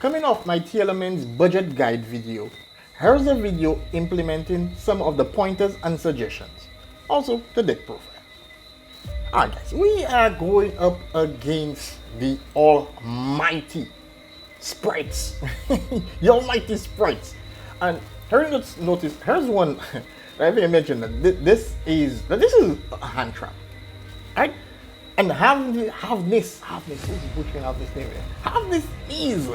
Coming off my Tearlaments budget guide video, here's a video implementing some of the pointers and suggestions. Also, the deck profile. Alright guys, we are going up against the almighty sprites. The almighty sprites. And here's one I think I mentioned that this is a hand trap. Right? And have this is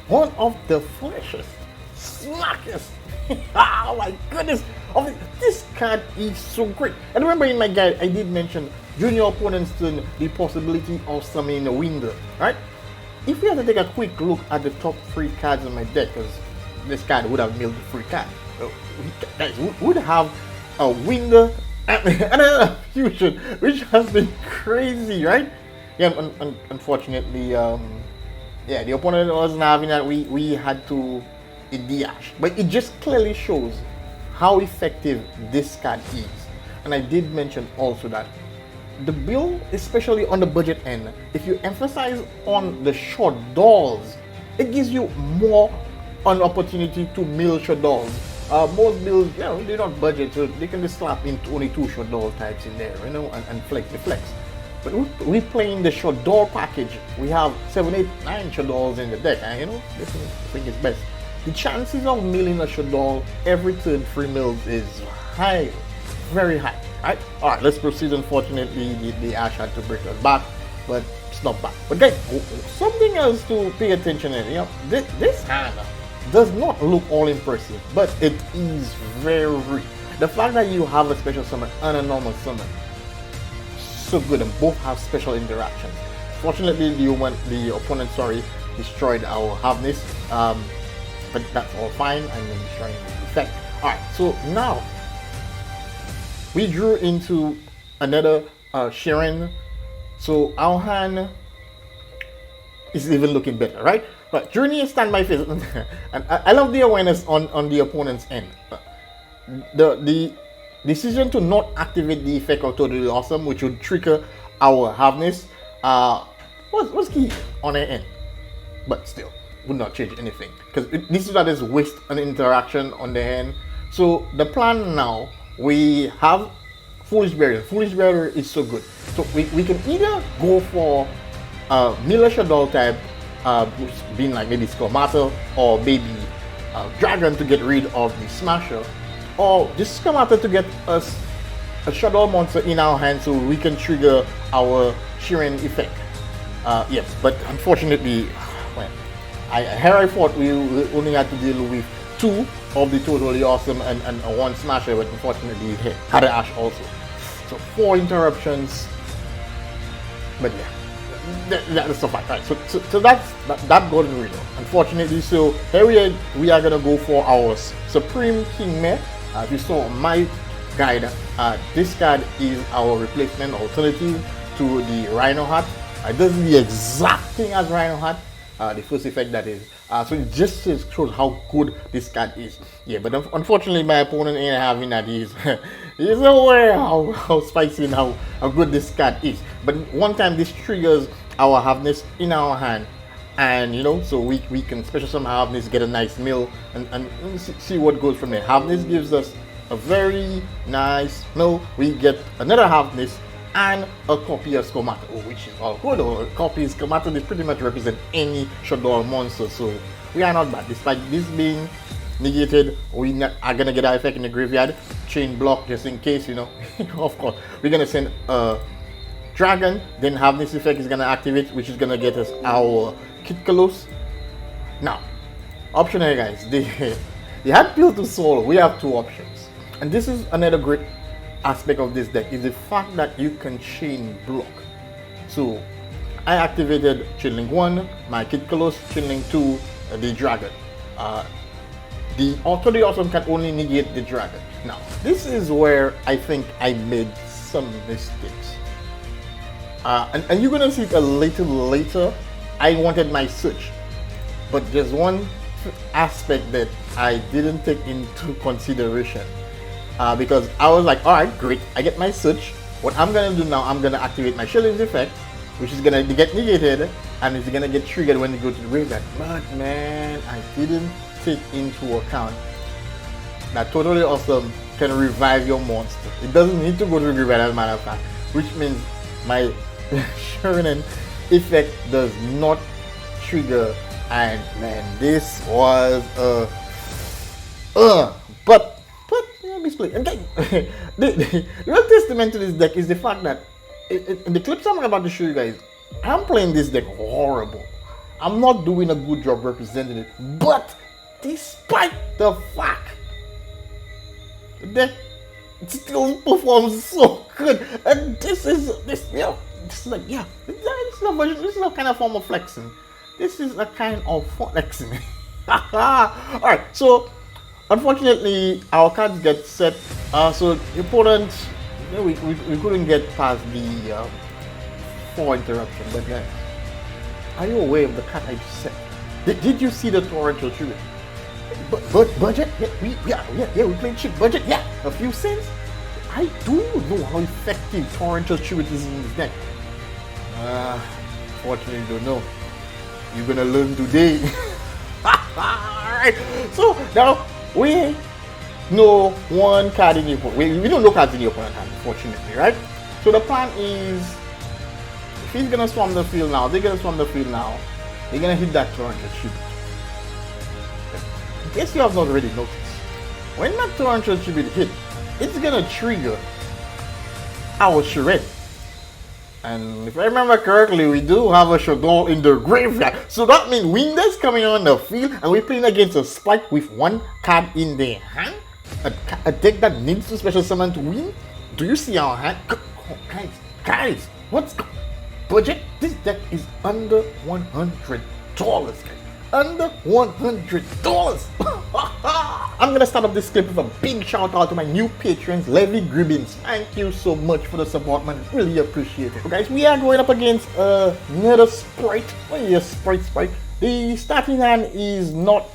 one of the freshest, slackest. Oh my goodness! This card is so great. And remember in my guide, I did mention junior opponents to the possibility of summoning a window, right? If we have to take a quick look at the top 3 cards in my deck, because this card would have milled the 3 card. Guys, we would have a window and a fusion, which has been crazy, right? Yeah, unfortunately, the opponent wasn't having that. We had to dash, but it just clearly shows how effective this card is. And I did mention also that the build, especially on the budget end, if you emphasize on the Shaddolls, it gives you more an opportunity to mill Shaddolls. Most builds, they're not budget, so they can just slap in only 2 Shaddoll types in there, and flex the flex. But we're playing the Shaddoll package. We have 7, 8, 9 Shaddolls in the deck, and this is, I think it's best. The chances of milling a Shaddoll every turn 3 mills is high, very high. Alright, let's proceed. Unfortunately, the Ash had to break us back, but it's not bad. But guys, something else to pay attention in, this hand does not look all impressive, but it is very. The fact that you have a special summon and a normal summon, so good, and both have special interactions. Fortunately, the opponent, destroyed our Havnis, but that's all fine. I'm destroying the effect. Alright, so now we drew into another Shiren, so our hand is even looking better, right? But Journey is standby phase, and I love the awareness on the opponent's end. The decision to not activate the effect of Totally Awesome, which would trigger our Havnis, was key on their end, but still would not change anything because this is not just waste an interaction on their end. So the plan now, we have Foolish Barrier. Foolish Barrier is so good, so we can either go for Miller Shaddoll type, being like maybe Squamata or maybe Dragon to get rid of the Smasher, or just Squamata to get us a Shaddoll monster in our hand so we can trigger our Shiren effect. Yes, but unfortunately, well, I thought we only had to deal with 2 of the Totally Awesome and 1 Smasher, but unfortunately it had an Ash also. So 4 interruptions, but yeah. That's the fact, right? So that's that golden riddle. Unfortunately, so here we are gonna go for our Supreme King Mare. If you saw my guide, this card is our replacement alternative to the Rhino Hat. It does the exact thing as Rhino Hat, the first effect that is. So it just shows how good this card is. Yeah, but unfortunately my opponent ain't having that. He's aware how spicy and how good this card is. But one time this triggers our Havnis in our hand, and so we can special summon Havnis, get a nice mill, and see what goes from there. Havnis gives us a very nice mill. We get another Havnis and a copy of Squamata, which is all good. A copy of Squamata, this pretty much represent any Shaddoll monster, so we are not bad. Despite this being negated, we are gonna get our effect in the graveyard, chain block just in case, Of course, we're gonna send a Dragon, then have this effect is gonna activate, which is gonna get us our Kitkalos. Now, option A, guys, the had Pill to Soul, we have 2 options, and this is another great aspect of this deck, is the fact that you can chain block. So I activated Chain Link 1, my Kitkalos, Chain Link 2, the Dragon. The Totally Awesome can only negate the Dragon. Now, this is where I think I made some mistakes. And you're gonna see it a little later. I wanted my search, but there's one aspect that I didn't take into consideration. Because I was like, alright, great, I get my search. What I'm gonna do now, I'm gonna activate my Shilling's effect, which is gonna get negated, and it's gonna get triggered when you go to the graveyard. But man, I didn't take into account that Totally Awesome can revive your monster. It doesn't need to go to the graveyard, as a matter of fact, which means my Shonen effect does not trigger. And man, this was but let me explain. Again, the real testament to this deck is the fact that in the clips I'm about to show you guys, I'm playing this deck horrible. I'm not doing a good job representing it, but despite the fact the deck still performs so good, and this is like, yeah, this is a kind of form of flexing. This is a kind of flexing. Alright, so unfortunately our cards get set, so the opponent, we couldn't get past the 4 interruption. But guys, are you aware of the card I just set? Did you see the torrential tribute? Budget? Yeah, we played cheap budget. Yeah, a few cents. I do know how effective torrential tribute is in this deck. Fortunately, you don't know. You're gonna learn today. Alright, so now we know one card in your opponent. We don't know cards in your opponent hand, unfortunately, right? So the plan is, if he's gonna swarm the field now, they're gonna hit that torrential tribute. In case you have not already noticed, when that torrential tribute hit, it's gonna trigger our charade. And if I remember correctly, we do have a Shaddoll in the graveyard. So that means Winder's coming on the field and we're playing against a Spike with one card in their hand? A deck that needs to special summon to win? Do you see our hand? Oh, guys, what's budget? This deck is under $100, guys. Under $100. I'm gonna start off this clip with a big shout out to my new patrons, Levy Gribbins. Thank you so much for the support, man. Really appreciate it. So guys, we are going up against another Sprite. Oh yes, Sprite. The starting hand is not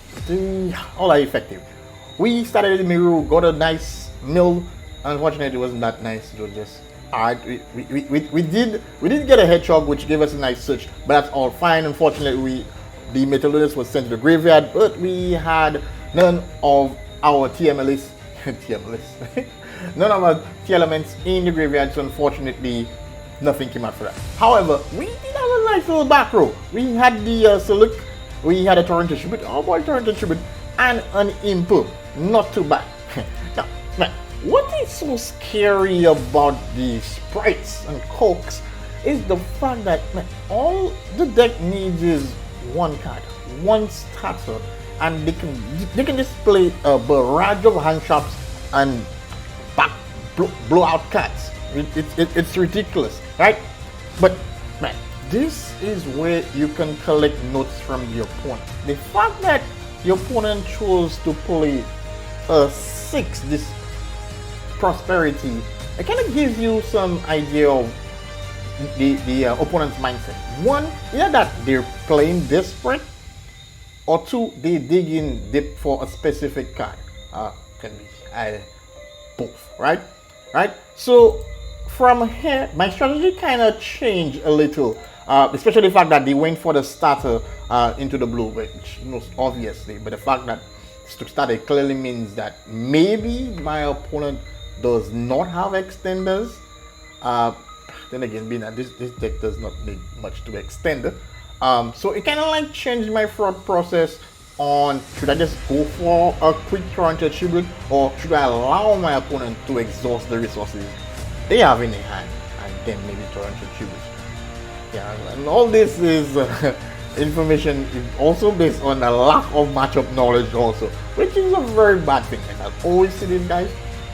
all that effective. We started in Miru, got a nice mill. Unfortunately, it wasn't that nice. It was just alright. We did get a hedgehog, which gave us a nice search, but that's all fine. Unfortunately, the Metallurgist was sent to the graveyard, but we had none of our Tearlaments none of our Tearlaments in the graveyard, so unfortunately nothing came out for that. However, we did have a nice little back row. We had the Siluk, we had a Torrential Tribute, Torrential Tribute, and an Impu. Not too bad. Now, man, what is so scary about these sprites and cokes is the fact that, man, all the deck needs is one card, one starter, and they can just play a barrage of hand shops and blow out cards. It's ridiculous, right? But man, this is where you can collect notes from your opponent. The fact that your opponent chose to play a 6, this prosperity, it kind of gives you some idea of the opponent's mindset. One, either that they're playing desperate, or two, they dig in deep for a specific card. Can be both, right? So from here, my strategy kind of changed a little, especially the fact that they went for the starter into the blue, which most obviously, but the fact that to start it clearly means that maybe my opponent does not have extenders. Then again, being that this deck does not need much to extend, so it kind of like changed my thought process on, should I just go for a quick Torrential Tribute, or should I allow my opponent to exhaust the resources they have in their hand and then maybe Torrential Tribute. Yeah, and all this is information is also based on a lack of matchup knowledge also, which is a very bad thing. I've always seen this, guys.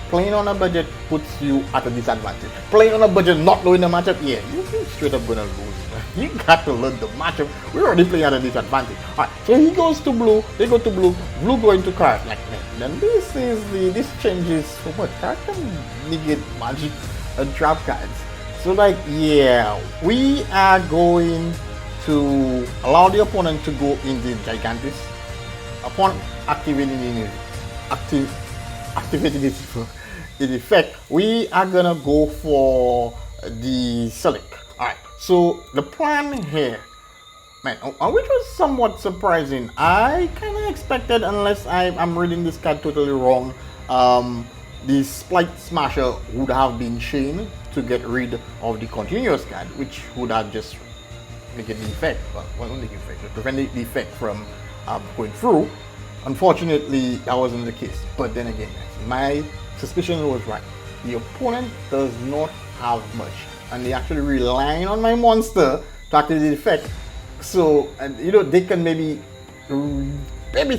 Playing on a budget puts you at a disadvantage. Playing on a budget not knowing the matchup, yeah, you're straight up gonna lose. You got to learn the matchup. We're already playing at a disadvantage. Alright, so he goes to blue, they go to blue, blue going to card. Like, then this changes so much. Card can negate magic and trap cards. So like, yeah, we are going to allow the opponent to go in the Gigantis. Upon activating this in effect, we are gonna go for the Select. Alright, so the plan here, Man, which was somewhat surprising. I kind of expected, unless I'm reading this card totally wrong, the Splight Smasher would have been chained to get rid of the continuous card, which would have just negated the effect. Well, not the effect, but prevent the effect from going through. Unfortunately, that wasn't the case. But then again, my suspicion was right. The opponent does not have much, and they actually relying on my monster to activate the effect. So, you know, they can maybe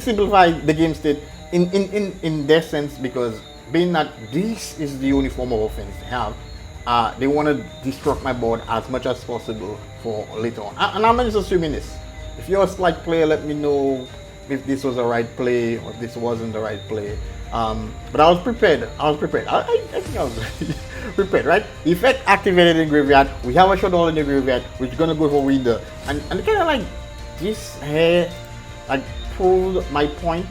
simplify the game state in their sense, because being that this is the only form of offense they have, they want to disrupt my board as much as possible for later on. And I'm just assuming this. If you're a Slight player, let me know if this was the right play or if this wasn't the right play. But I was prepared. I think I was prepared, right? The effect activated in graveyard. We have a Shaddoll in the graveyard, which is gonna go for window. And kind of like this here, like proved my point.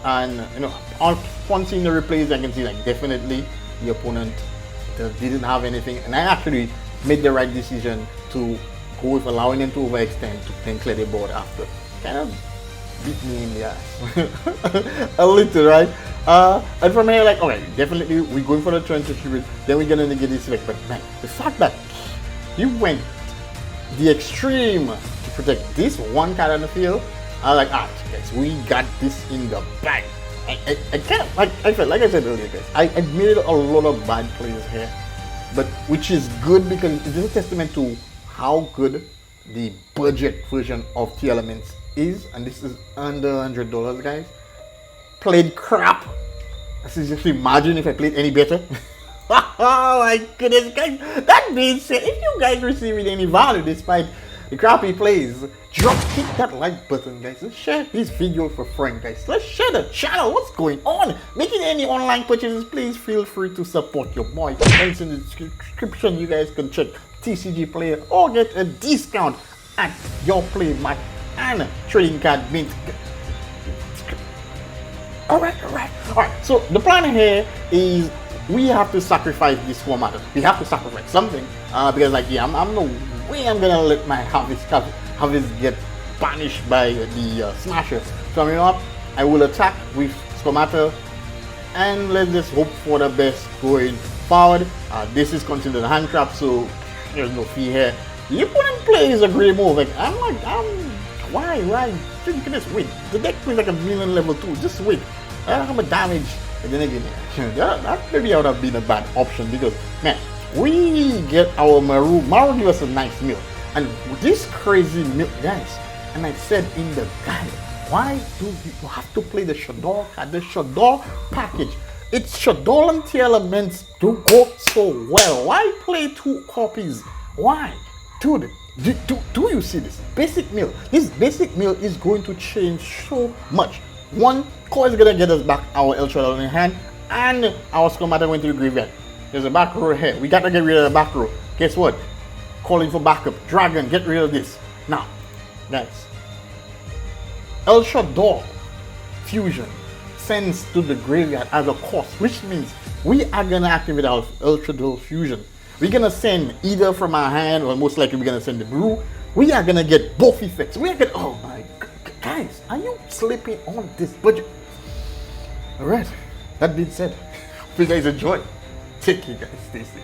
And you know, upon seeing the replays, I can see like definitely the opponent didn't have anything, and I actually made the right decision to go with allowing them to overextend to then clear the board after. Kind of beat me in the ass a little, right? And from here, like, okay, definitely we're going for the turn to tribute, then we're gonna negate this effect. But man, the fact that you went the extreme to protect this one card on the field, I was like, guys, we got this in the bag. I kind of like I felt like I said earlier, guys. I made a lot of bad plays here, but which is good because it's a testament to how good the budget version of Tearlaments is, and this is under $100, guys. Played crap. Just imagine if I played any better. Oh my goodness, guys. That being said, if you guys receiving any value despite the crappy plays, hit that like button, guys. Let's share this video with a friend, guys. Let's share the channel. What's going on? Making any online purchases, please feel free to support your boy. Links in the description. You guys can check TCG Player or get a discount at your play match and trading card mint. Alright. So the plan here is we have to sacrifice this format. We have to sacrifice something because, like, yeah, I'm no way I'm gonna let my harvest get punished by the Smasher. So you know what? I will attack with Stomata, and let's just hope for the best going forward. This is considered a hand trap, so there's no fee here. The opponent plays a great move. Like, why? Just just wait. The deck plays like a million level 2. Just wait. I don't have a damage. And then again, that maybe would have been a bad option because, man, we get our Maru. Maru gives us a nice meal. And this crazy milk, guys, and I said in the guide, why do you have to play the Shaddoll card? The Shaddoll package. It's Shaddoll and Tearlaments do go so well. Why play 2 copies? Why? Dude, do you see this? Basic meal. This basic meal is going to change so much. One, core is going to get us back our El Shaddoll in hand, and our Stomata went to the graveyard. There's a back row here. We got to get rid of the back row. Guess what? Calling for backup. Dragon, get rid of this. Now, guys, El Shaddoll Fusion sends to the graveyard as a cost, which means we are going to activate our El Shaddoll Fusion. We're going to send either from our hand, or most likely we're going to send the brew. We are going to get both effects. We are going to, oh my God. Guys, are you sleeping on this budget? Alright, that being said, hope you guys enjoy. Take care, guys. Stay safe.